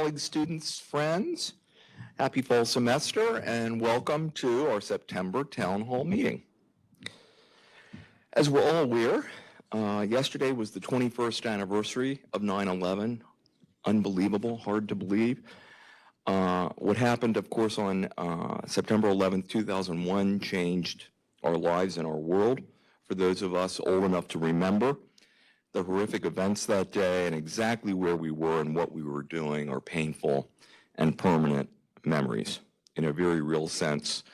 colleagues, students, friends. Happy fall semester and welcome to our September Town Hall meeting. As we're all aware, yesterday was the 21st anniversary of 9/11. Unbelievable, hard to believe. What happened, of course, on September 11th, 2001 changed our lives and our world. For those of us old enough to remember, the horrific events that day and exactly where we were and what we were doing are painful and permanent memories. In a very real sense,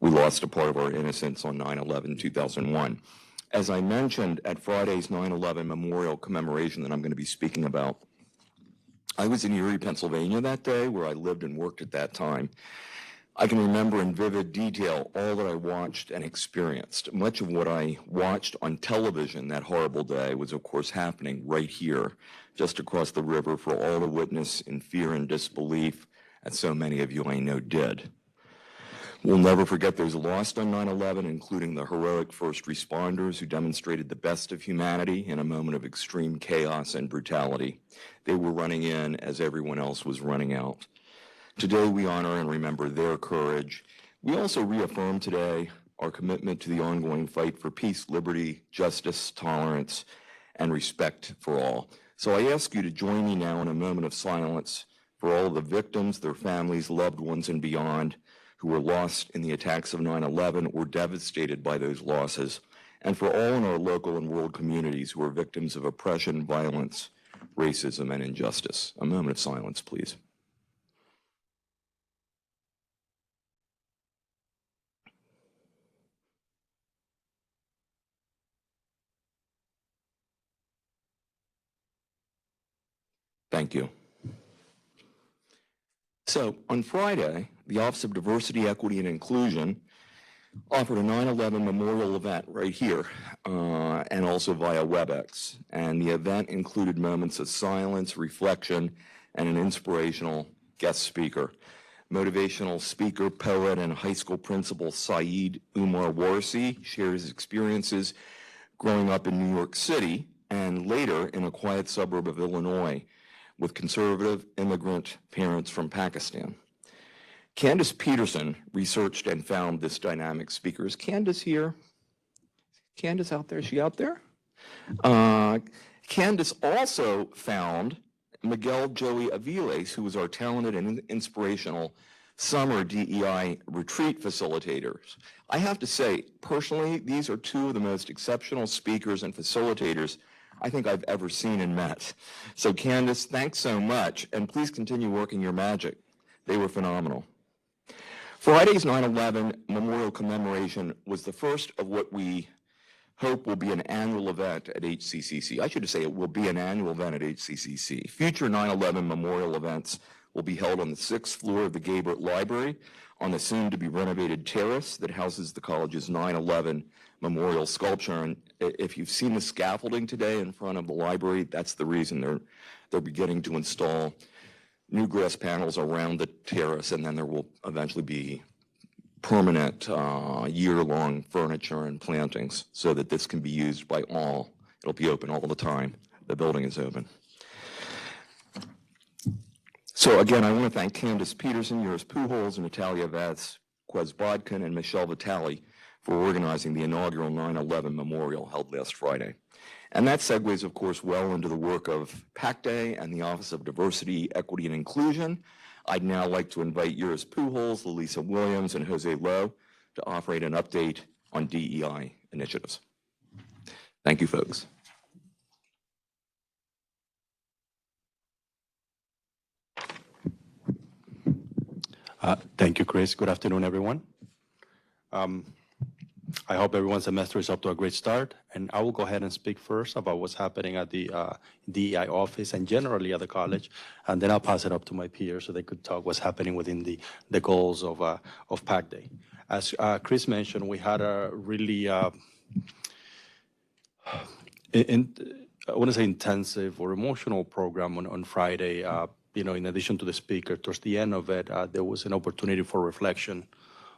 we lost a part of our innocence on 9/11/2001. As I mentioned at Friday's 9/11 memorial commemoration that I'm going to be speaking about, I was in Erie, Pennsylvania that day, where I lived and worked at that time. I can remember in vivid detail all that I watched and experienced. Much of what I watched on television that horrible day was, of course, happening right here, just across the river, for all to witness in fear and disbelief, as so many of you I know did. We'll never forget those lost on 9/11, including the heroic first responders who demonstrated the best of humanity in a moment of extreme chaos and brutality. They were running in as everyone else was running out. Today, we honor and remember their courage. We also reaffirm today our commitment to the ongoing fight for peace, liberty, justice, tolerance, and respect for all. So I ask you to join me now in a moment of silence for all of the victims, their families, loved ones, and beyond who were lost in the attacks of 9/11 or devastated by those losses, and for all in our local and world communities who are victims of oppression, violence, racism, and injustice. A moment of silence, please. Thank you. So on Friday, the Office of Diversity, Equity, and Inclusion offered a 9/11 memorial event right here and also via WebEx. And the event included moments of silence, reflection, and an inspirational guest speaker. Motivational speaker, poet, and high school principal Saeed Umar Warsi shared his experiences growing up in New York City and later in a quiet suburb of Illinois with conservative immigrant parents from Pakistan. Candace Peterson researched and found this dynamic speaker. Is Candace here? Candace out there? Is she out there? Candace also found Miguel Joey Aviles, who was our talented and inspirational summer DEI retreat facilitators. I have to say, personally, these are two of the most exceptional speakers and facilitators I think I've ever seen and met. So Candace, thanks so much, and please continue working your magic. They were phenomenal. Friday's 9/11 memorial commemoration was the first of what we hope will be an annual event at HCCC. I should say it will be an annual event at HCCC. Future 9/11 memorial events will be held on the 6th floor of the Gabert Library on the soon-to-be renovated terrace that houses the college's 9/11 memorial sculpture. And if you've seen the scaffolding today in front of the library, that's the reason they're beginning to install new grass panels around the terrace, and then there will eventually be permanent year-long furniture and plantings so that this can be used by all. It'll be open all the time. The building is open. So again, I want to thank Candace Peterson, Yours Pujols, Natalia Vats, Quez Bodkin, and Michelle Vitale for organizing the inaugural 9/11 memorial held last Friday. And that segues, of course, well into the work of PAC Day and the Office of Diversity, Equity, and Inclusion. I'd now like to invite Yours Pujols, Lalisa Williams, and Jose Lowe to offer an update on DEI initiatives. Thank you, folks. Thank you, Chris. Good afternoon, everyone. I hope everyone's semester is up to a great start, and I will go ahead and speak first about what's happening at the DEI office and generally at the college, and then I'll pass it up to my peers so they could talk what's happening within the goals of PAC Day. As Chris mentioned, we had a really, I want to say intensive or emotional program on Friday. In addition to the speaker, towards the end of it, there was an opportunity for reflection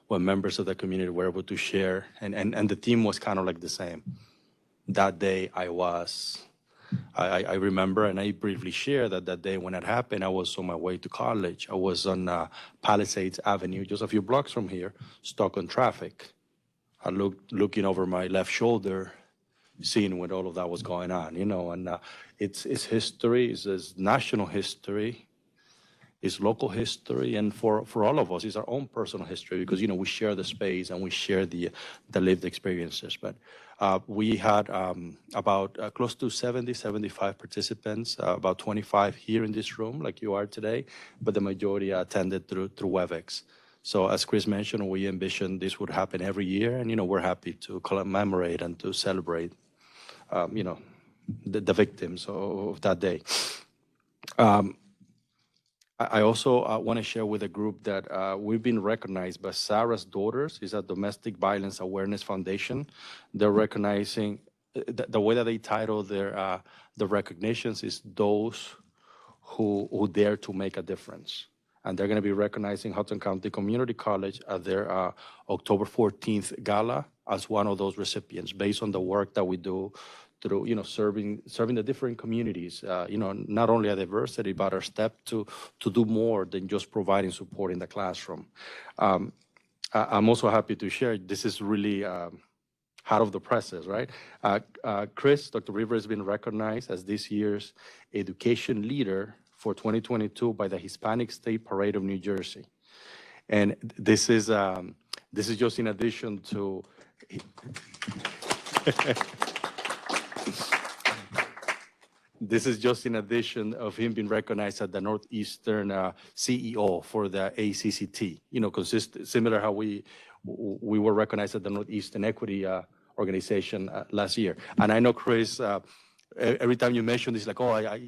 when members of the community were able to share, and the theme was kind of like the same. That day I was I remember, and I briefly shared that day when it happened, I was on my way to college. I was on Palisades Avenue, just a few blocks from here, stuck on traffic. I looking over my left shoulder, seeing what all of that was going on, and it's history, it's national history, it's local history, and for all of us, it's our own personal history because, we share the space and we share the lived experiences. But we had about close to 75 participants, about 25 here in this room, like you are today, but the majority attended through WebEx. So as Chris mentioned, we envisioned this would happen every year, and, we're happy to commemorate and to celebrate, the victims of that day. I also want to share with the group that we've been recognized by Sarah's Daughters. It's a Domestic Violence Awareness Foundation. They're recognizing, the way that they title the recognitions is those who dare to make a difference. And they're going to be recognizing Hudson County Community College at their October 14th gala as one of those recipients based on the work that we do through, serving the different communities, not only a diversity, but our step to do more than just providing support in the classroom. I'm also happy to share, this is really hot of the presses, right? Dr. River has been recognized as this year's education leader for 2022 by the Hispanic State Parade of New Jersey. And this is just in addition to, this is just in addition of him being recognized as the Northeastern CEO for the HCCC, similar how we were recognized at the Northeastern Equity Organization last year. And I know, Chris, every time you mention this, like, I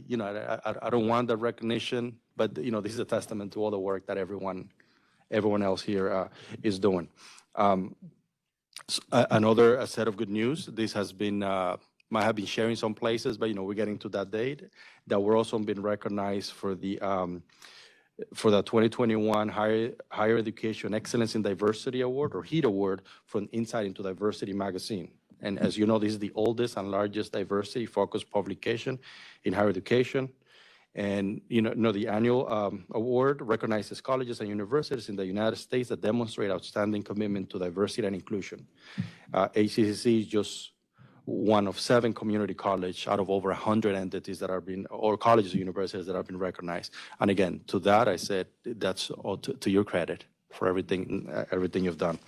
don't want the recognition, but, this is a testament to all the work that everyone else here is doing. Another set of good news, this has been, might have been sharing some places, but we're getting to that date that we're also been recognized for the 2021 Higher Education Excellence in Diversity Award, or HEAT Award, from Insight into Diversity magazine. And as you know, this is the oldest and largest diversity-focused publication in higher education. And the annual award recognizes colleges and universities in the United States that demonstrate outstanding commitment to diversity and inclusion. HCCC is just one of 7 community colleges out of over 100 entities that have been, or colleges and universities that have been recognized. And again, to that, I said, that's all to your credit for everything you've done.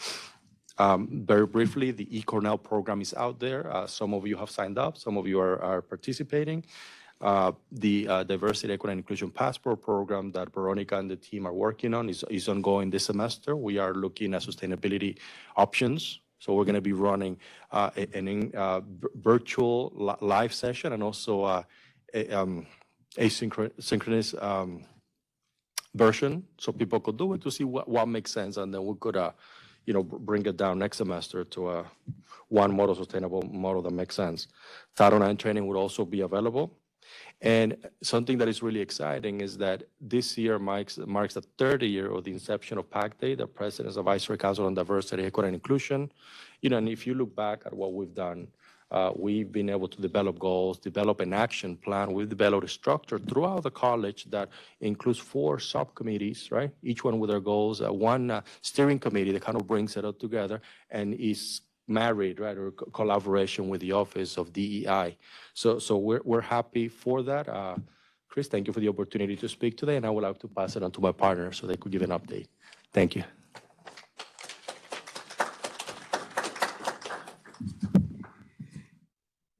Very briefly, the eCornell program is out there. Some of you have signed up, some of you are participating. The Diversity, Equity, and Inclusion Passport program that Veronica and the team are working on is ongoing this semester. We are looking at sustainability options. So we're going to be running a virtual live session and also asynchronous version, so people could do it to see what makes sense, and then we could bring it down next semester to one model, sustainable model that makes sense. Title IX training would also be available. And something that is really exciting is that this year marks the 30th year of the inception of PAC Day, the President's Advisory Council on Diversity, Equity, and Inclusion. And if you look back at what we've done, we've been able to develop goals, develop an action plan. We've developed a structure throughout the college that includes 4 subcommittees, right? Each one with their goals, one steering committee that kind of brings it all together and is married, right, or collaboration with the Office of DEI. So we're happy for that. Chris, thank you for the opportunity to speak today, and I would like to pass it on to my partner so they could give an update. Thank you.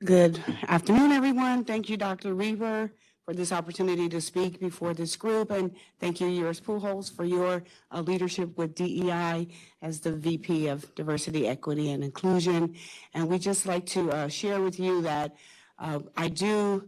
Good afternoon, everyone. Thank you, Dr. Reber, for this opportunity to speak before this group, and thank you, Yours Pujols, for your leadership with DEI as the VP of Diversity, Equity, and Inclusion. And we'd just like to share with you that I do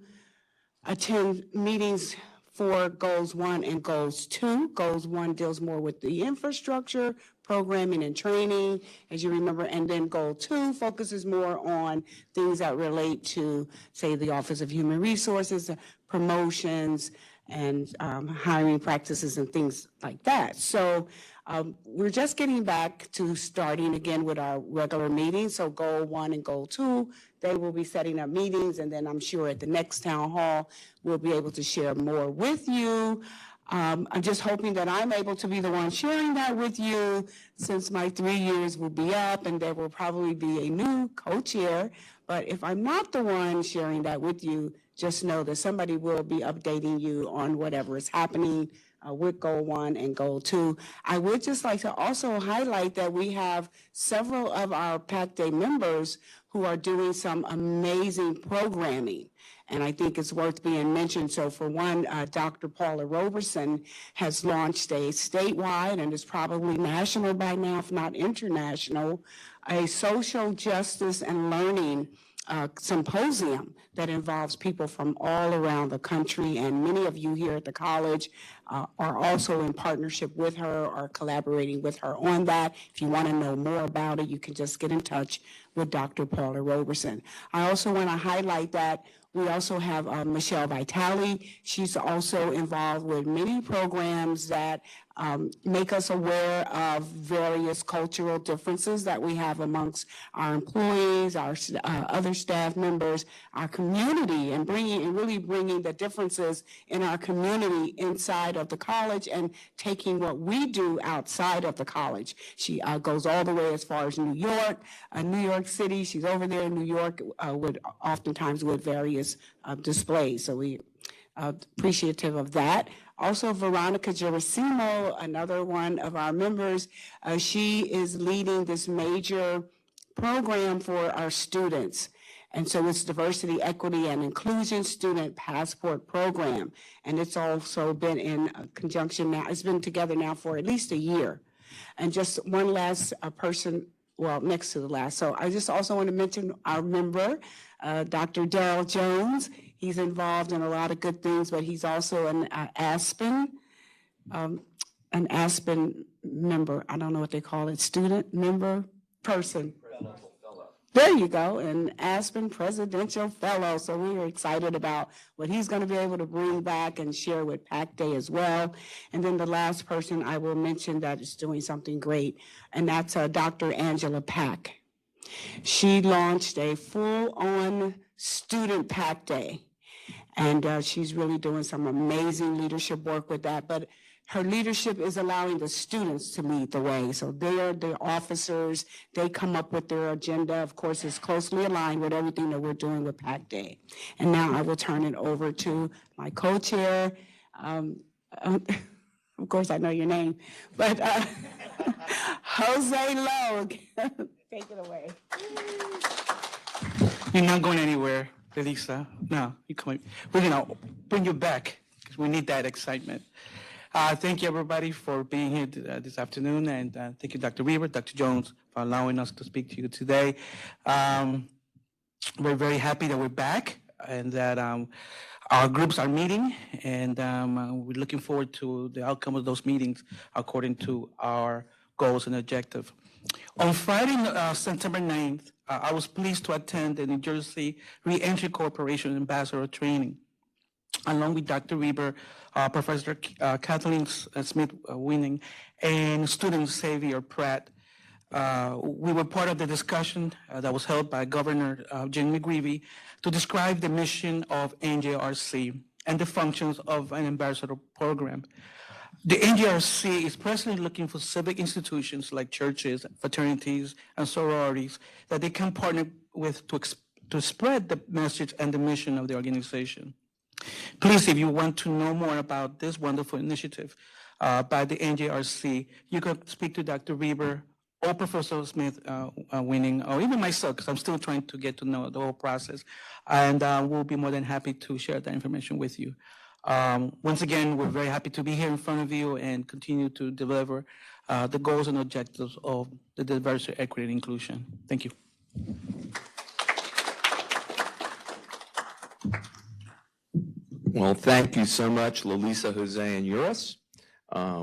attend meetings for Goals 1 and Goals 2. Goals 1 deals more with the infrastructure, programming, and training, as you remember, and then Goal 2 focuses more on things that relate to, say, the Office of Human Resources, promotions, and hiring practices and things like that. So we're just getting back to starting again with our regular meetings. So Goal 1 and Goal 2 they will be setting up meetings, and then I'm sure at the next town hall, we'll be able to share more with you. I'm just hoping that I'm able to be the one sharing that with you, since my 3 years will be up and there will probably be a new co-chair. But if I'm not the one sharing that with you, just know that somebody will be updating you on whatever is happening with Goal 1 and Goal 2. I would just like to also highlight that we have several of our PAC Day members who are doing some amazing programming. And I think it's worth being mentioned. So for one, Dr. Paula Roberson has launched a statewide, and it's probably national by now, if not international, a social justice and learning symposium that involves people from all around the country. And many of you here at the college are also in partnership with her or collaborating with her on that. If you want to know more about it, you can just get in touch with Dr. Paula Roberson. I also want to highlight that we also have Michelle Vitale. She's also involved with many programs that make us aware of various cultural differences that we have amongst our employees, our other staff members, our community, and really bringing the differences in our community inside of the college and taking what we do outside of the college. She goes all the way as far as New York City. She's over there in New York oftentimes with various displays. So we appreciative of that. Also, Veronica Gerasimo, another one of our members, she is leading this major program for our students. And so it's Diversity, Equity, and Inclusion Student Passport Program. And it's also been in conjunction now, it's been together now for at least a year. And just one last person, well, next to the last. So I just also want to mention our member, Dr. Daryl Jones. He's involved in a lot of good things, but he's also an Aspen member. I don't know what they call it, student member person. There you go, an Aspen Presidential Fellow. So we are excited about what he's going to be able to bring back and share with PAC Day as well. And then the last person I will mention that is doing something great, and that's Dr. Angela Pack. She launched a full-on student PAC Day, and she's really doing some amazing leadership work with that. But her leadership is allowing the students to lead the way. So they're the officers. They come up with their agenda. Of course, it's closely aligned with everything that we're doing with PAC Day. And now I will turn it over to my co-chair. Of course, I know your name, but Jose Logue. Take it away. You're not going anywhere, Elisa. No, you're coming. We're going to bring you back because we need that excitement. Thank you, everybody, for being here this afternoon. And thank you, Dr. Weaver, Dr. Jones, for allowing us to speak to you today. We're very happy that we're back and that our groups are meeting. And we're looking forward to the outcome of those meetings according to our goals and objectives. On Friday, September 9th, I was pleased to attend the New Jersey Reentry Corporation Ambassador Training, along with Dr. Weber, Professor Kathleen Smith-Winning, and student Xavier Pratt. We were part of the discussion that was held by Governor Jim McGreevey to describe the mission of NJRC and the functions of an ambassador program. The NJRC is presently looking for civic institutions like churches, fraternities, and sororities that they can partner with to spread the message and the mission of the organization. Please, if you want to know more about this wonderful initiative by the NJRC, you can speak to Dr. Weber or Professor Smith-Winning, or even myself, because I'm still trying to get to know the whole process. And we'll be more than happy to share that information with you. Once again, we're very happy to be here in front of you and continue to deliver the goals and objectives of the diversity, equity, and inclusion. Thank you. Well, thank you so much, Lalisa, Jose, and Eurus.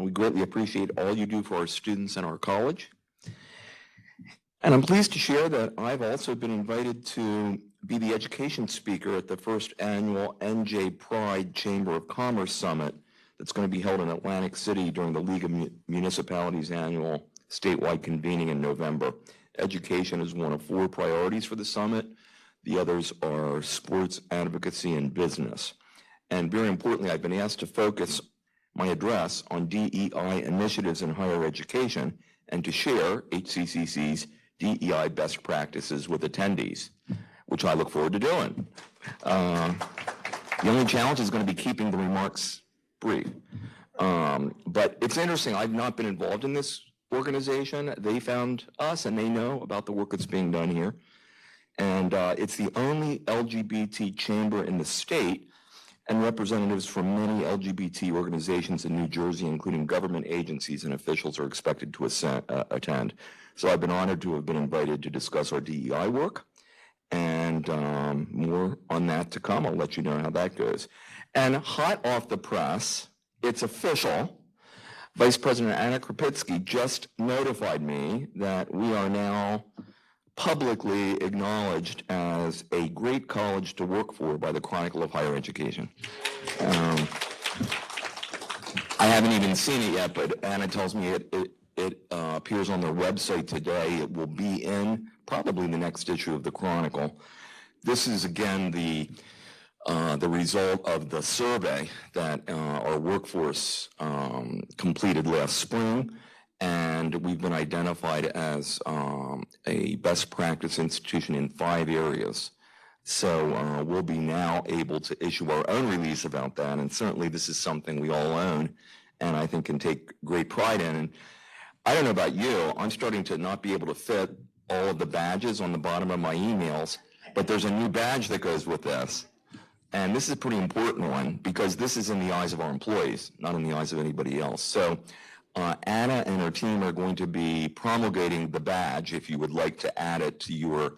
We greatly appreciate all you do for our students and our college. And I'm pleased to share that I've also been invited to be the education speaker at the first annual NJ Pride Chamber of Commerce Summit that's going to be held in Atlantic City during the League of Municipalities annual statewide convening in November. Education is one of 4 priorities for the summit. The others are sports, advocacy, and business. And very importantly, I've been asked to focus my address on DEI initiatives in higher education and to share HCCC's DEI best practices with attendees, which I look forward to doing. The only challenge is going to be keeping the remarks brief. But it's interesting, I've not been involved in this organization. They found us and they know about the work that's being done here. And it's the only LGBT chamber in the state, and representatives from many LGBT organizations in New Jersey, including government agencies and officials, are expected to attend. So I've been honored to have been invited to discuss our DEI work, and more on that to come. I'll let you know how that goes. And hot off the press, it's official. Vice President Anna Krupitsky just notified me that we are now publicly acknowledged as a great college to work for by the Chronicle of Higher Education. I haven't even seen it yet, but Anna tells me it appears on their website today. It will be in probably the next issue of the Chronicle. This is, again, the result of the survey that our workforce completed last spring, and we've been identified as a best practice institution in 5 areas. So we'll be now able to issue our own release about that, and certainly this is something we all own and I think can take great pride in. And I don't know about you, I'm starting to not be able to fit all of the badges on the bottom of my emails, but there's a new badge that goes with this. And this is a pretty important one because this is in the eyes of our employees, not in the eyes of anybody else. So Anna and her team are going to be promulgating the badge. If you would like to add it to your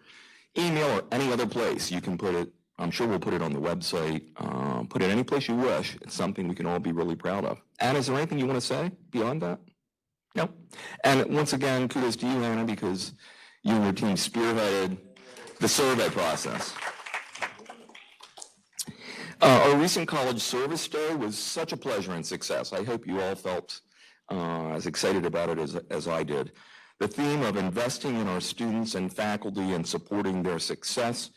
email or any other place, you can put it, I'm sure we'll put it on the website, put it any place you wish. It's something we can all be really proud of. Anna, is there anything you want to say beyond that? No? And once again, kudos to you, Anna, because you and your team spearheaded the survey process. Our recent College Service Day was such a pleasure and success. I hope you all felt as excited about it as I did. The theme of investing in our students and faculty and supporting their success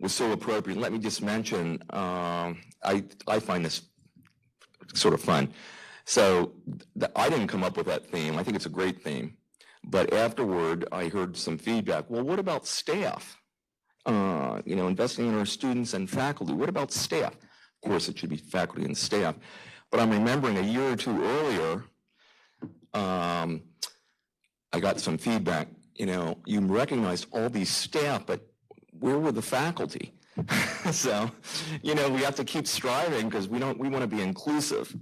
was so appropriate. Let me just mention, I find this sort of fun. So I didn't come up with that theme. I think it's a great theme. But afterward, I heard some feedback. Well, what about staff? Investing in our students and faculty. What about staff? Of course, it should be faculty and staff. But I'm remembering a year or two earlier, I got some feedback. You recognized all these staff, but where were the faculty? So, we have to keep striving because we want to be inclusive.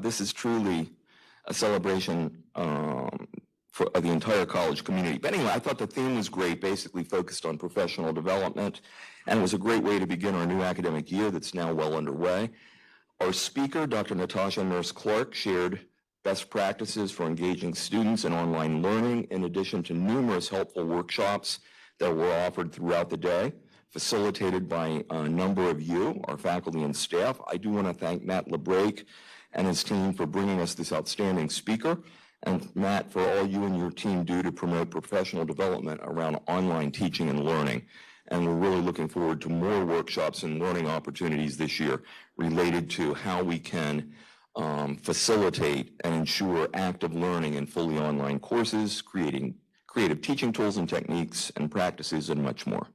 This is truly a celebration for the entire college community. But anyway, I thought the theme was great, basically focused on professional development, and it was a great way to begin our new academic year that's now well underway. Our speaker, Dr. Natasha Nurse-Clark, shared best practices for engaging students in online learning, in addition to numerous helpful workshops that were offered throughout the day, facilitated by a number of you, our faculty and staff. I do want to thank Matt LeBrake and his team for bringing us this outstanding speaker, and Matt, for all you and your team do to promote professional development around online teaching and learning. And we're really looking forward to more workshops and learning opportunities this year related to how we can facilitate and ensure active learning in fully online courses, creating creative teaching tools and techniques and practices, and much more.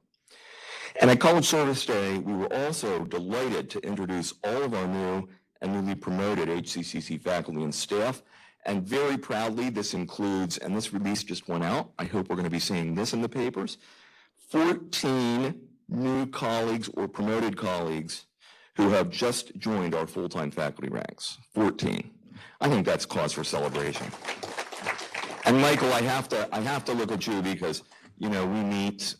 And at College Service Day, we were also delighted to introduce all of our new and newly promoted HCCC faculty and staff. And very proudly, this includes, and this release just went out, I hope we're going to be seeing this in the papers, 14 new colleagues or promoted colleagues who have just joined our full-time faculty ranks. 14. I think that's cause for celebration. And Michael, I have to look at you because, we meet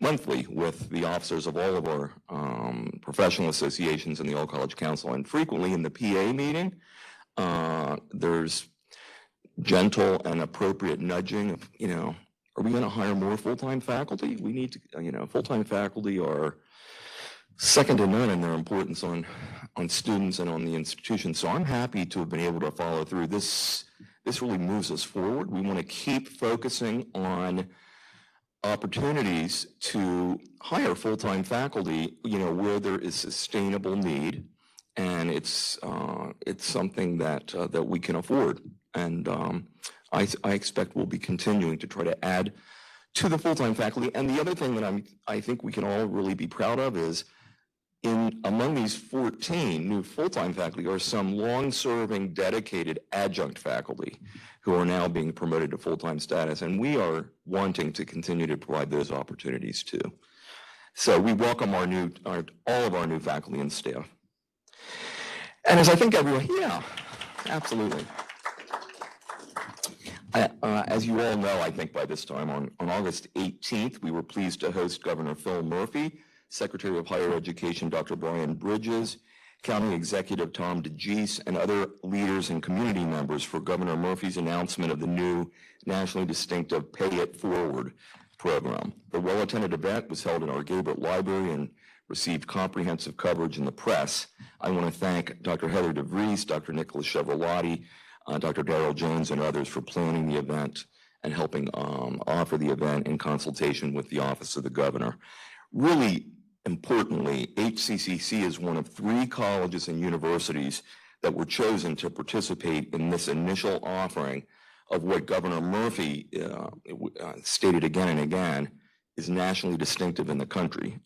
monthly with the officers of all of our professional associations and the All College Council, and frequently in the PA meeting, there's gentle and appropriate nudging of, are we going to hire more full-time faculty? We need to, full-time faculty are second to none in their importance on students and on the institution. So I'm happy to have been able to follow through. This really moves us forward. We want to keep focusing on opportunities to hire full-time faculty, where there is sustainable need, and it's something that we can afford. And I expect we'll be continuing to try to add to the full-time faculty. And the other thing that I think we can all really be proud of is among these 14 new full-time faculty are some long-serving, dedicated adjunct faculty who are now being promoted to full-time status, and we are wanting to continue to provide those opportunities too. So we welcome all of our new faculty and staff. And as I think everyone, yeah, absolutely. As you all know, I think by this time, on August 18th, we were pleased to host Governor Phil Murphy, Secretary of Higher Education Dr. Brian Bridges, County Executive Tom DeGeese, and other leaders and community members for Governor Murphy's announcement of the new nationally distinctive Pay It Forward program. The well-attended event was held in our Gabriel Library and received comprehensive coverage in the press. I want to thank Dr. Heather DeVries, Dr. Nicholas Chevrolati, Dr. Darrell Jones, and others for planning the event and helping offer the event in consultation with the Office of the Governor. Really importantly, HCCC is one of 3 colleges and universities that were chosen to participate in this initial offering of what Governor Murphy stated again and again is nationally distinctive in the country.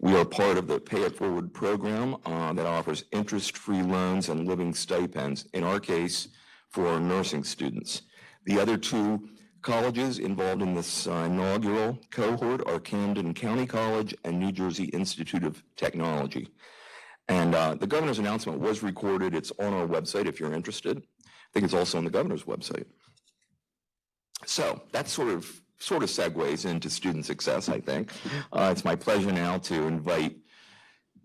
We are part of the Pay It Forward program that offers interest-free loans and living stipends, in our case, for nursing students. The other 2 colleges involved in this inaugural cohort are Camden County College and New Jersey Institute of Technology. And the governor's announcement was recorded. It's on our website if you're interested. I think it's also on the governor's website. So that sort of segues into student success, I think. It's my pleasure now to invite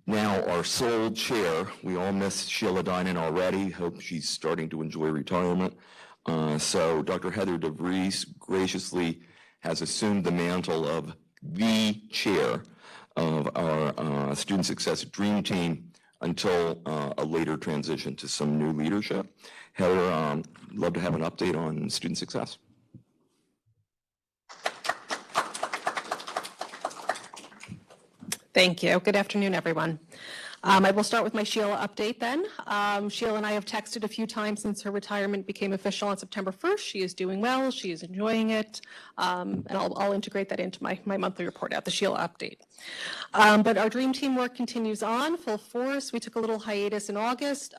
our sole chair. We all miss Sheila Dinan already. Hope she's starting to enjoy retirement. So Dr. Heather DeVries graciously has assumed the mantle of the chair of our Student Success Dream Team until a later transition to some new leadership. Heather, love to have an update on student success. Thank you. Good afternoon, everyone. I will start with my Sheila update then. Sheila and I have texted a few times since her retirement became official on September 1st. She is doing well. She is enjoying it. And I'll integrate that into my monthly report out, the Sheila update. But our dream team work continues on full force. We took a little hiatus in August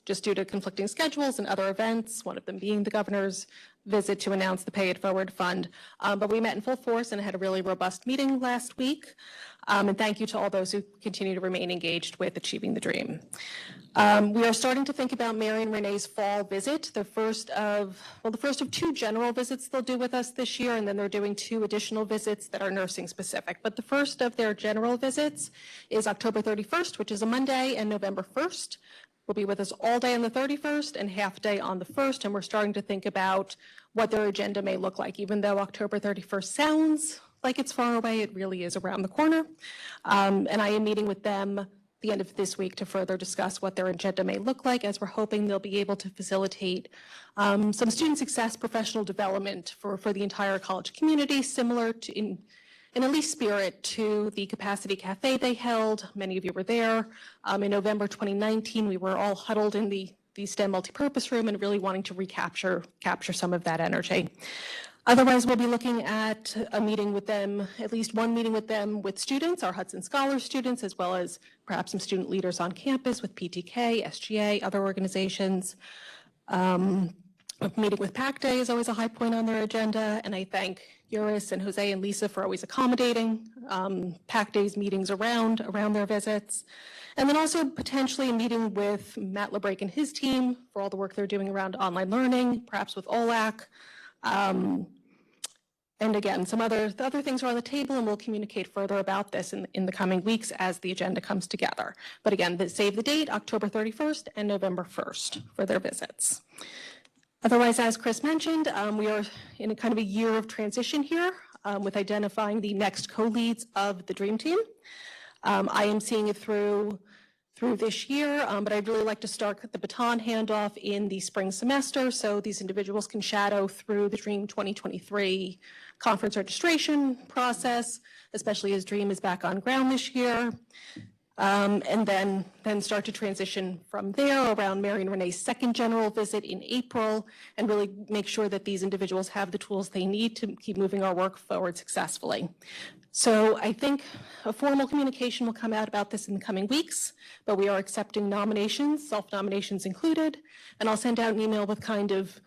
just due to conflicting schedules and other events, one of them being the governor's visit to announce the Pay It Forward Fund. But we met in full force and had a really robust meeting last week. And thank you to all those who continue to remain engaged with Achieving the Dream. We are starting to think about Mary and Renee's fall visit, the first of 2 general visits they'll do with us this year, and then they're doing 2 additional visits that are nursing specific. But the first of their general visits is October 31st, which is a Monday, and November 1st. Will be with us all day on the 31st and half day on the 1st, and we're starting to think about what their agenda may look like. Even though October 31st sounds like it's far away, it really is around the corner. And I am meeting with them at the end of this week to further discuss what their agenda may look like, as we're hoping they'll be able to facilitate some student success professional development for the entire college community, similar to in at least spirit to the Capacity Cafe they held. Many of you were there. In November 2019, we were all huddled in the STEM multipurpose room and really wanting to capture some of that energy. Otherwise, we'll be looking at a meeting with them, at least one meeting with them with students, our Hudson Scholar students, as well as perhaps some student leaders on campus with PTK, SGA, other organizations. A meeting with PAC Day is always a high point on their agenda, and I thank Yuris and Jose and Lisa for always accommodating PAC Day's meetings around their visits. And then also potentially a meeting with Matt LeBrake and his team for all the work they're doing around online learning, perhaps with OLAC. And again, the other things are on the table, and we'll communicate further about this in the coming weeks as the agenda comes together. But again, save the date, October 31st and November 1st for their visits. Otherwise, as Chris mentioned, we are in a kind of a year of transition here with identifying the next co-leads of the Dream Team. I am seeing it through through this year, but I'd really like to start the baton handoff in the spring semester so these individuals can shadow through the DREAM 2023 conference registration process, especially as DREAM is back on ground this year. And then start to transition from there around Mary and Renee's second general visit in April and really make sure that these individuals have the tools they need to keep moving our work forward successfully. So I think a formal communication will come out about this in the coming weeks, but we are accepting nominations, self-nominations included, and I'll send out an email with kind of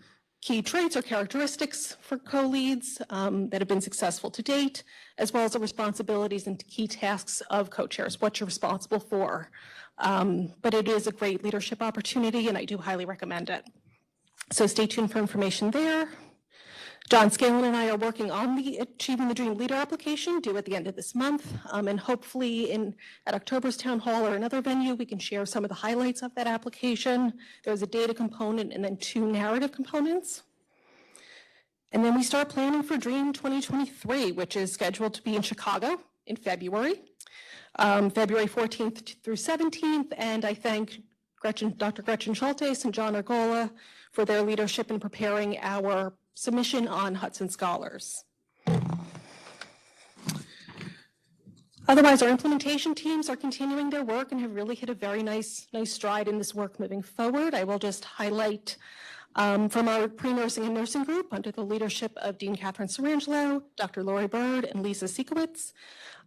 key traits or characteristics for co-leads that have been successful to date, as well as the responsibilities and key tasks of co-chairs, what you're responsible for. But it is a great leadership opportunity, and I do highly recommend it. So stay tuned for information there. John Scanlon and I are working on the Achieving the Dream Leader application due at the end of this month, and hopefully at October's town hall or another venue, we can share some of the highlights of that application. There's a data component and then 2 narrative components. And then we start planning for Dream 2023, which is scheduled to be in Chicago in February, February 14th through 17th, and I thank Dr. Gretchen Schultes and John Argola for their leadership in preparing our submission on Hudson Scholars. Otherwise, our implementation teams are continuing their work and have really hit a very nice stride in this work moving forward. I will just highlight from our pre-nursing and nursing group under the leadership of Dean Catherine Sarangelo, Dr. Lori Bird, and Lisa Siekowitz,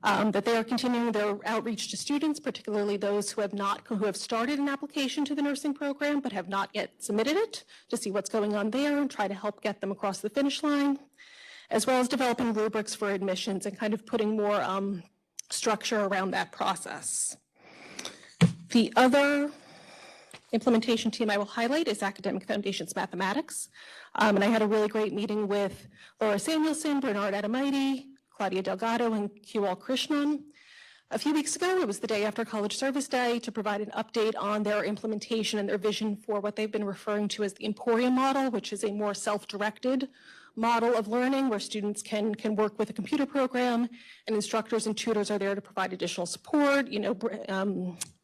that they are continuing their outreach to students, particularly those who have started an application to the nursing program but have not yet submitted it, to see what's going on there and try to help get them across the finish line, as well as developing rubrics for admissions and kind of putting more structure around that process. The other implementation team I will highlight is Academic Foundations Mathematics. And I had a really great meeting with Laura Samuelson, Bernard Adamaiti, Claudia Delgado, and Q.L. Krishnan. A few weeks ago, it was the day after College Service Day, to provide an update on their implementation and their vision for what they've been referring to as the Emporium Model, which is a more self-directed model of learning where students can work with a computer program, and instructors and tutors are there to provide additional support,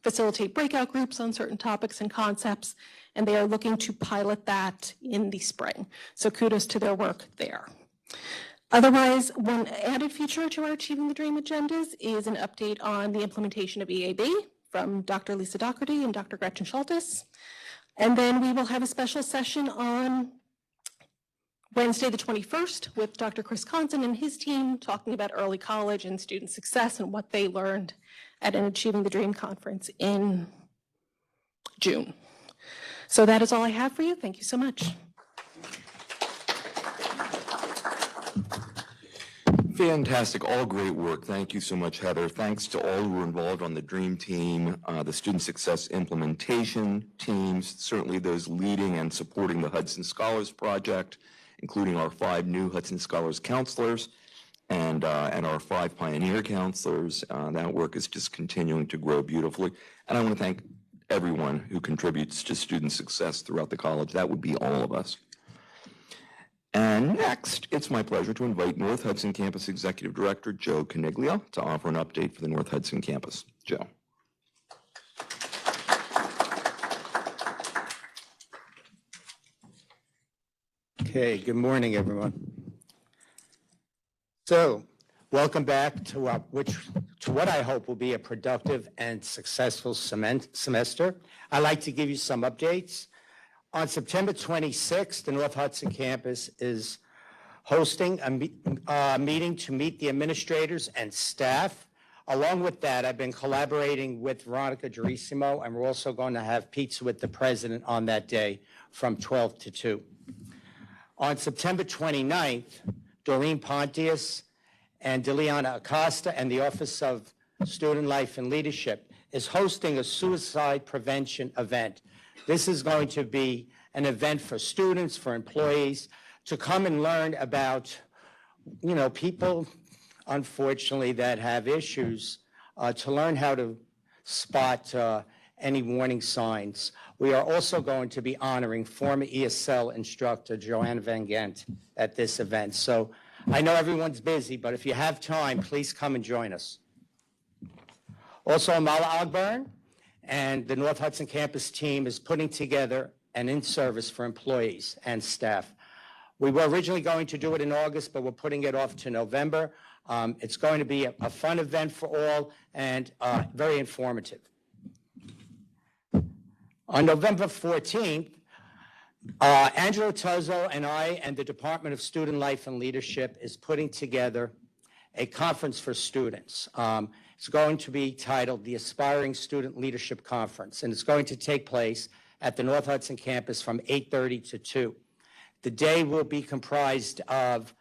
facilitate breakout groups on certain topics and concepts, and they are looking to pilot that in the spring. So kudos to their work there. Otherwise, one added feature to our Achieving the Dream agendas is an update on the implementation of EAB from Dr. Lisa Doherty and Dr. Gretchen Schultes. And then we will have a special session on Wednesday the 21st with Dr. Chris Conson and his team talking about early college and student success and what they learned at an Achieving the Dream conference in June. So that is all I have for you. Thank you so much. Fantastic, all great work. Thank you so much, Heather. Thanks to all who were involved on the DREAM team, the Student Success Implementation teams, certainly those leading and supporting the Hudson Scholars Project, including our 5 new Hudson Scholars counselors and our 5 Pioneer counselors. That work is just continuing to grow beautifully. And I want to thank everyone who contributes to student success throughout the college. That would be all of us. And next, it's my pleasure to invite North Hudson Campus Executive Director Joe Caniglia to offer an update for the North Hudson campus. Joe. Okay, good morning, everyone. So, welcome back to what I hope will be a productive and successful semester. I'd like to give you some updates. On September 26th, the North Hudson campus is hosting a meeting to meet the administrators and staff. Along with that, I've been collaborating with Veronica Gerissimo, and we're also going to have pizza with the president on that day from 12 to 2. On September 29th, Doreen Pontius and Deliana Acosta and the Office of Student Life and Leadership is hosting a suicide prevention event. This is going to be an event for students, for employees, to come and learn about, people, unfortunately, that have issues, to learn how to spot any warning signs. We are also going to be honoring former ESL instructor Joanna Van Gent at this event. So I know everyone's busy, but if you have time, please come and join us. Also, Mala Ogburn and the North Hudson campus team is putting together an in-service for employees and staff. We were originally going to do it in August, but we're putting it off to November. It's going to be a fun event for all and very informative. On November 14th, Angelo Tuzzo and I and the Department of Student Life and Leadership is putting together a conference for students. It's going to be titled the Aspiring Student Leadership Conference, and it's going to take place at the North Hudson campus from 8:30 to 2. The day will be comprised of,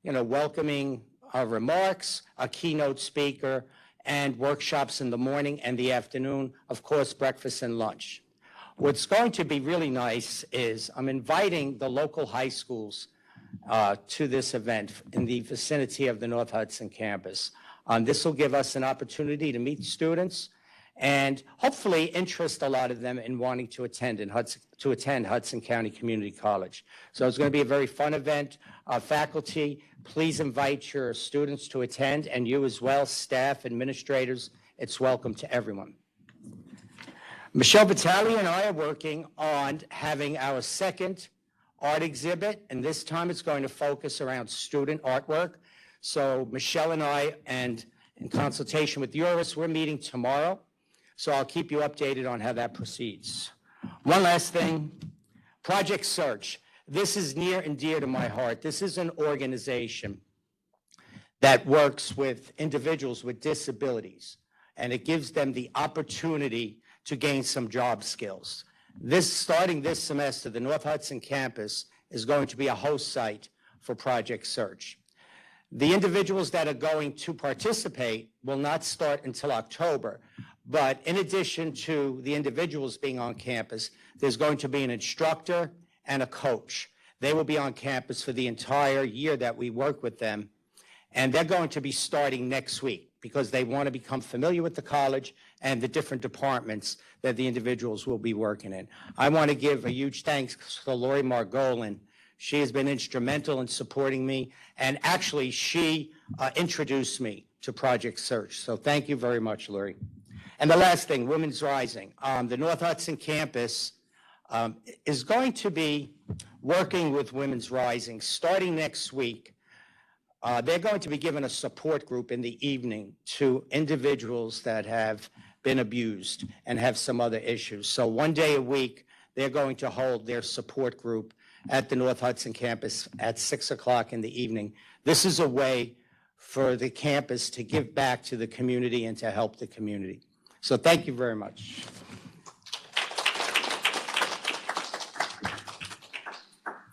welcoming remarks, a keynote speaker, and workshops in the morning and the afternoon, of course, breakfast and lunch. What's going to be really nice is I'm inviting the local high schools to this event in the vicinity of the North Hudson campus. This will give us an opportunity to meet students and hopefully interest a lot of them in wanting to attend Hudson County Community College. So it's going to be a very fun event. Faculty, please invite your students to attend, and you as well, staff, administrators. It's welcome to everyone. Michelle Vitale and I are working on having our second art exhibit, and this time it's going to focus around student artwork. So Michelle and I, and in consultation with Uris, we're meeting tomorrow. So I'll keep you updated on how that proceeds. One last thing, Project Search. This is near and dear to my heart. This is an organization that works with individuals with disabilities, and it gives them the opportunity to gain some job skills. Starting this semester, the North Hudson campus is going to be a host site for Project Search. The individuals that are going to participate will not start until October, but in addition to the individuals being on campus, there's going to be an instructor and a coach. They will be on campus for the entire year that we work with them, and they're going to be starting next week because they want to become familiar with the college and the different departments that the individuals will be working in. I want to give a huge thanks to Lori Margolin. She has been instrumental in supporting me, and actually she introduced me to Project Search. So thank you very much, Lori. And the last thing, Women's Rising. The North Hudson campus is going to be working with Women's Rising starting next week. They're going to be given a support group in the evening to individuals that have been abused and have some other issues. So one day a week, they're going to hold their support group at the North Hudson campus at 6 o'clock in the evening. This is a way for the campus to give back to the community and to help the community. So thank you very much.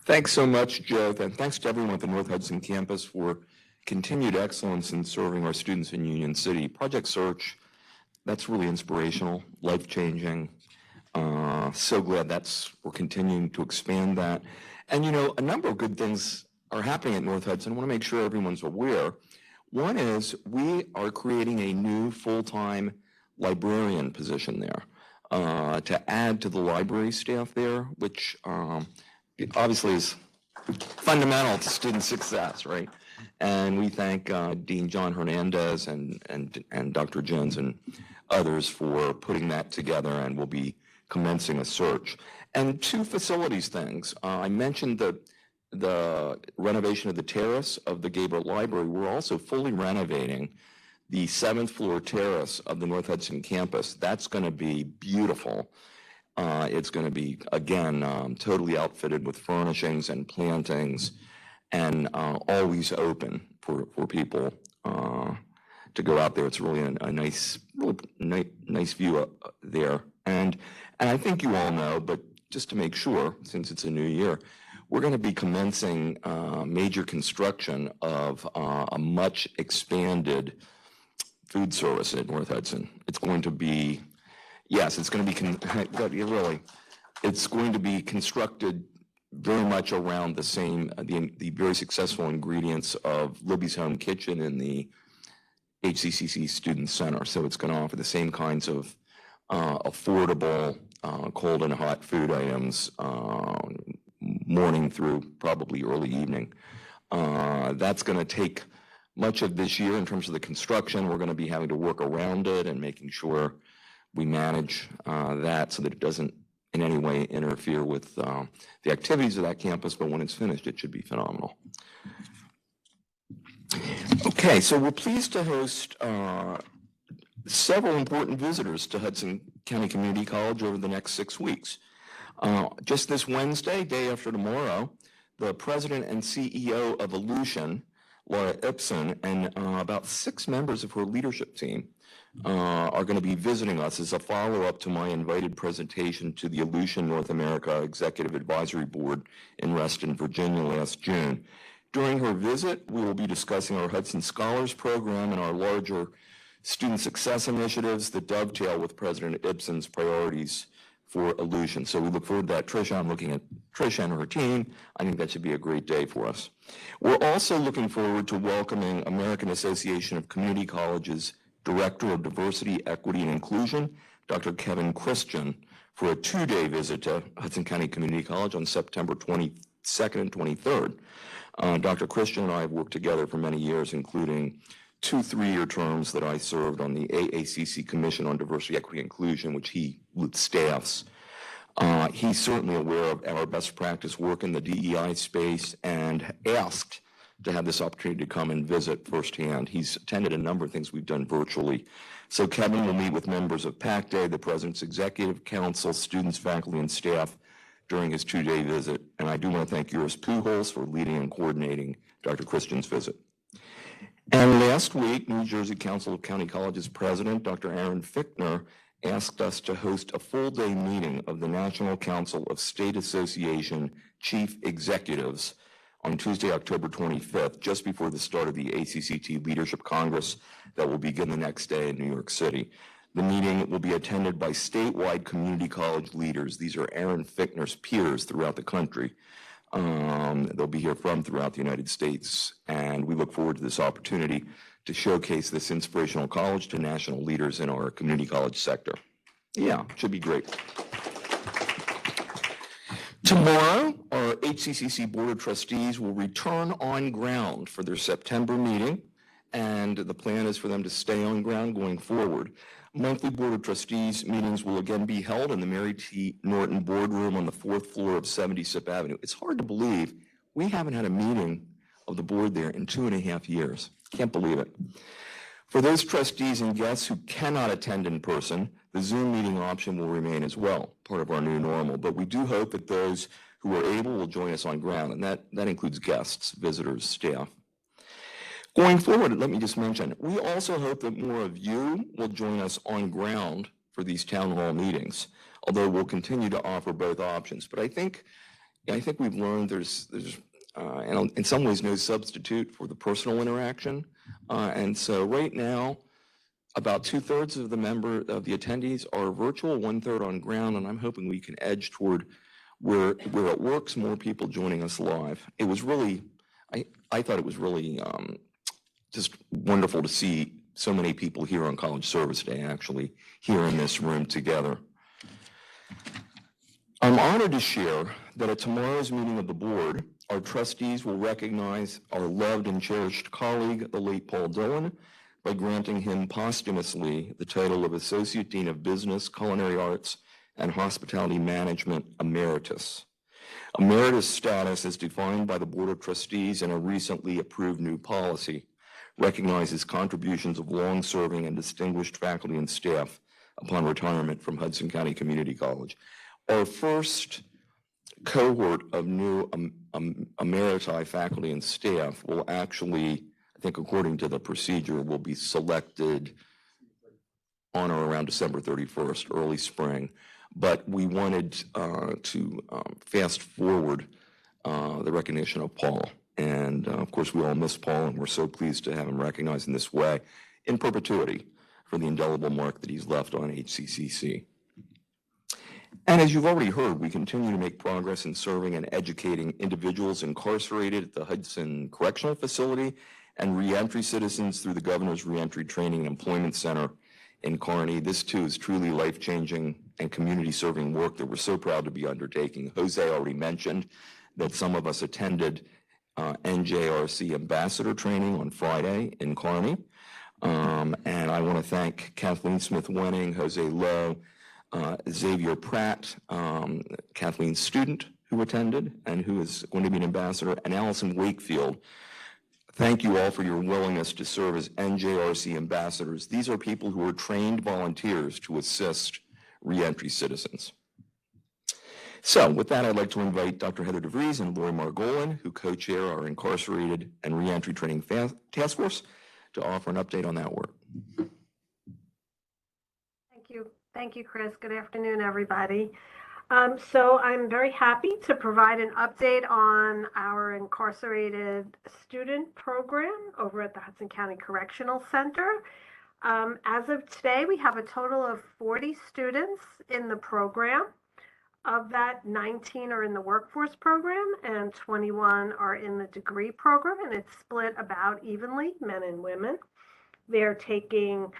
Thanks so much, Joe, and thanks to everyone at the North Hudson campus for continued excellence in serving our students in Union City. Project Search, that's really inspirational, life-changing. So glad we're continuing to expand that. And a number of good things are happening at North Hudson. I want to make sure everyone's aware. One is we are creating a new full-time librarian position there to add to the library staff there, which obviously is fundamental to student success, right? And we thank Dean John Hernandez and Dr. Jones and others for putting that together, and we'll be commencing a search. And two facilities things. I mentioned the renovation of the terrace of the Gabriel Library. We're also fully renovating the 7th floor terrace of the North Hudson campus. That's going to be beautiful. It's going to be, again, totally outfitted with furnishings and plantings, and always open for people to go out there. It's really a nice view there. And I think you all know, but just to make sure, since it's a new year, we're going to be commencing major construction of a much expanded food service at North Hudson. It's going to be, yes, it's going to be, it's going to be constructed very much around the same, the very successful ingredients of Libby's Home Kitchen in the HCCC Student Center. So it's going to offer the same kinds of affordable cold and hot food items morning through probably early evening. That's going to take much of this year in terms of the construction. We're going to be having to work around it and making sure we manage that so that it doesn't in any way interfere with the activities of that campus, but when it's finished, it should be phenomenal. Okay, so we're pleased to host several important visitors to Hudson County Community College over the next 6 weeks. Just this Wednesday, day after tomorrow, the president and CEO of Elution, Laura Ibsen, and about 6 members of her leadership team are going to be visiting us as a follow-up to my invited presentation to the Elution North America Executive Advisory Board in Reston, Virginia last June. During her visit, we will be discussing our Hudson Scholars Program and our larger student success initiatives that dovetail with President Ibsen's priorities for Elution. So we look forward to that. Tricia, I'm looking at Tricia and her team. I think that should be a great day for us. We're also looking forward to welcoming American Association of Community Colleges Director of Diversity, Equity, and Inclusion, Dr. Kevin Christian, for a 2-day visit to Hudson County Community College on September 22nd and 23rd. Dr. Christian and I have worked together for many years, including 2 3-year terms that I served on the HCCC Commission on Diversity, Equity, and Inclusion, which he staffs. He's certainly aware of our best practice work in the DEI space and asked to have this opportunity to come and visit firsthand. He's attended a number of things we've done virtually. So Kevin will meet with members of PAC Day, the President's Executive Council, students, faculty, and staff during his 2-day visit. And I do want to thank Joris Pujols for leading and coordinating Dr. Christian's visit. And last week, New Jersey Council of County Colleges President, Dr. Aaron Fichtner, asked us to host a full-day meeting of the National Council of State Association Chief Executives on Tuesday, October 25th, just before the start of the HCCC Leadership Congress that will begin the next day in New York City. The meeting will be attended by statewide community college leaders. These are Aaron Fichtner's peers throughout the country. They'll be here from throughout the United States, and we look forward to this opportunity to showcase this inspirational college to national leaders in our community college sector. Yeah, should be great. Tomorrow, our HCCC Board of Trustees will return on ground for their September meeting, and the plan is for them to stay on ground going forward. Monthly Board of Trustees meetings will again be held in the Mary T. Norton Boardroom on the 4th floor of 70 Sip Avenue. It's hard to believe we haven't had a meeting of the board there in 2.5 years. Can't believe it. For those trustees and guests who cannot attend in person, the Zoom meeting option will remain as well, part of our new normal. But we do hope that those who are able will join us on ground, and that includes guests, visitors, staff. Going forward, let me just mention, we also hope that more of you will join us on ground for these town hall meetings, although we'll continue to offer both options. But I think we've learned there's and in some ways no substitute for the personal interaction. And so right now, about 2/3 of the attendees are virtual, 1/3 on ground, and I'm hoping we can edge toward where it works, more people joining us live. It was really, I thought it was really just wonderful to see so many people here on College Service Day actually here in this room together. I'm honored to share that at tomorrow's meeting of the board, our trustees will recognize our loved and cherished colleague, the late Paul Dillon, by granting him posthumously the title of Associate Dean of Business, Culinary Arts, and Hospitality Management Emeritus. Emeritus status, as defined by the Board of Trustees in a recently approved new policy, recognizes contributions of long-serving and distinguished faculty and staff upon retirement from Hudson County Community College. Our first cohort of new emeriti faculty and staff will actually, I think according to the procedure, will be selected on or around December 31st, early spring. But we wanted to fast forward the recognition of Paul. And of course, we all miss Paul, and we're so pleased to have him recognized in this way in perpetuity for the indelible mark that he's left on HCCC. And as you've already heard, we continue to make progress in serving and educating individuals incarcerated at the Hudson Correctional Facility and reentry citizens through the Governor's Reentry Training and Employment Center in Kearney. This too is truly life-changing and community-serving work that we're so proud to be undertaking. Jose already mentioned that some of us attended NJRC ambassador training on Friday in Kearney. And I want to thank Kathleen Smith-Wenning, Jose Lowe, Xavier Pratt, Kathleen's student who attended and who is going to be an ambassador, and Allison Wakefield. Thank you all for your willingness to serve as NJRC ambassadors. These are people who are trained volunteers to assist reentry citizens. So with that, I'd like to invite Dr. Heather DeVries and Lori Margolin, who co-chair our Incarcerated and Reentry Training Task Force, to offer an update on that work. Thank you. Thank you, Chris. Good afternoon, everybody. So I'm very happy to provide an update on our incarcerated student program over at the Hudson County Correctional Center. As of today, we have a total of 40 students in the program. Of that, 19 are in the workforce program and 21 are in the degree program, and it's split about evenly, men and women. They're taking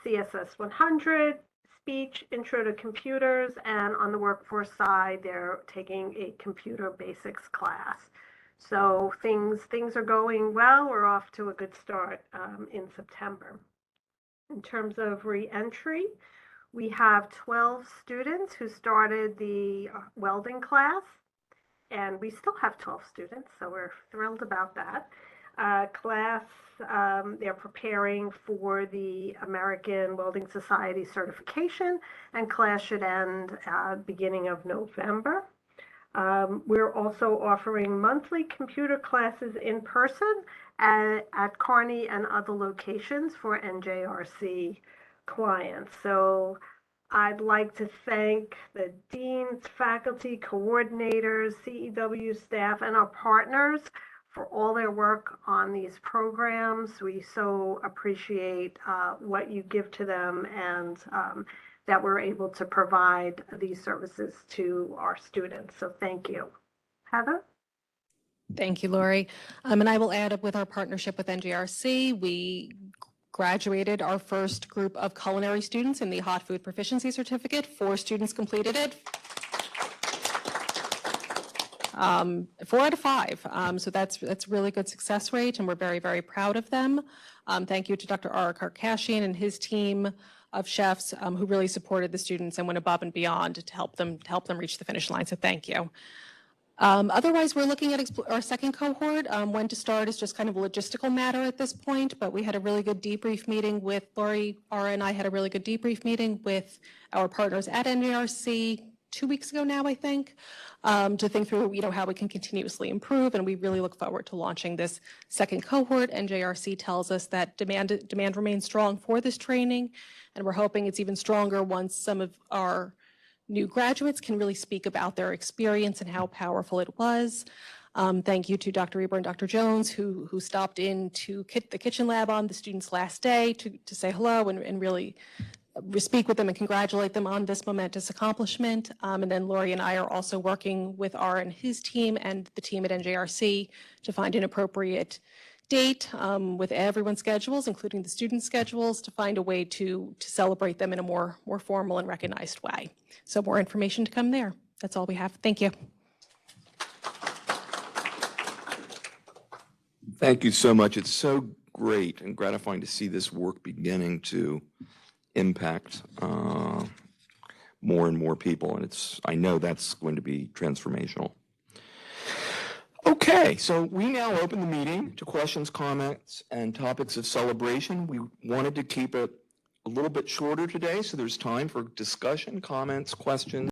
CSS 100, speech, intro to computers, and on the workforce side, they're taking a computer basics class. So things are going well. We're off to a good start in September. In terms of reentry, we have 12 students who started the welding class, and we still have 12 students, so we're thrilled about that. They're preparing for the American Welding Society certification, and class should end beginning of November. We're also offering monthly computer classes in person at Kearney and other locations for NJRC clients. So I'd like to thank the deans, faculty, coordinators, CEW staff, and our partners for all their work on these programs. We so appreciate what you give to them, and that we're able to provide these services to our students. So thank you. Heather? Thank you, Lori. And I will add up with our partnership with NJRC. We graduated our first group of culinary students in the hot food proficiency certificate. 4 students completed it. 4 out of 5. So that's a really good success rate, and we're very, very proud of them. Thank you to Dr. Ara Karkashian and his team of chefs who really supported the students and went above and beyond to help them reach the finish line. So thank you. Otherwise, we're looking at our second cohort. When to start is just kind of a logistical matter at this point, but we had a really good debrief meeting with Lori, Ara, and I had a really good debrief meeting with our partners at NJRC 2 weeks ago now, I think, to think through, how we can continuously improve, and we really look forward to launching this second cohort. NJRC tells us that demand remains strong for this training, and we're hoping it's even stronger once some of our new graduates can really speak about their experience and how powerful it was. Thank you to Dr. Reber and Dr. Jones who stopped in to the kitchen lab on the students' last day to say hello and really speak with them and congratulate them on this momentous accomplishment. And then Lori and I are also working with Ara and his team and the team at NJRC to find an appropriate date with everyone's schedules, including the students' schedules, to find a way to celebrate them in a more formal and recognized way. So more information to come there. That's all we have. Thank you. Thank you so much. It's so great and gratifying to see this work beginning to impact more and more people, and I know that's going to be transformational. Okay, so we now open the meeting to questions, comments, and topics of celebration. We wanted to keep it a little bit shorter today, so there's time for discussion, comments, questions.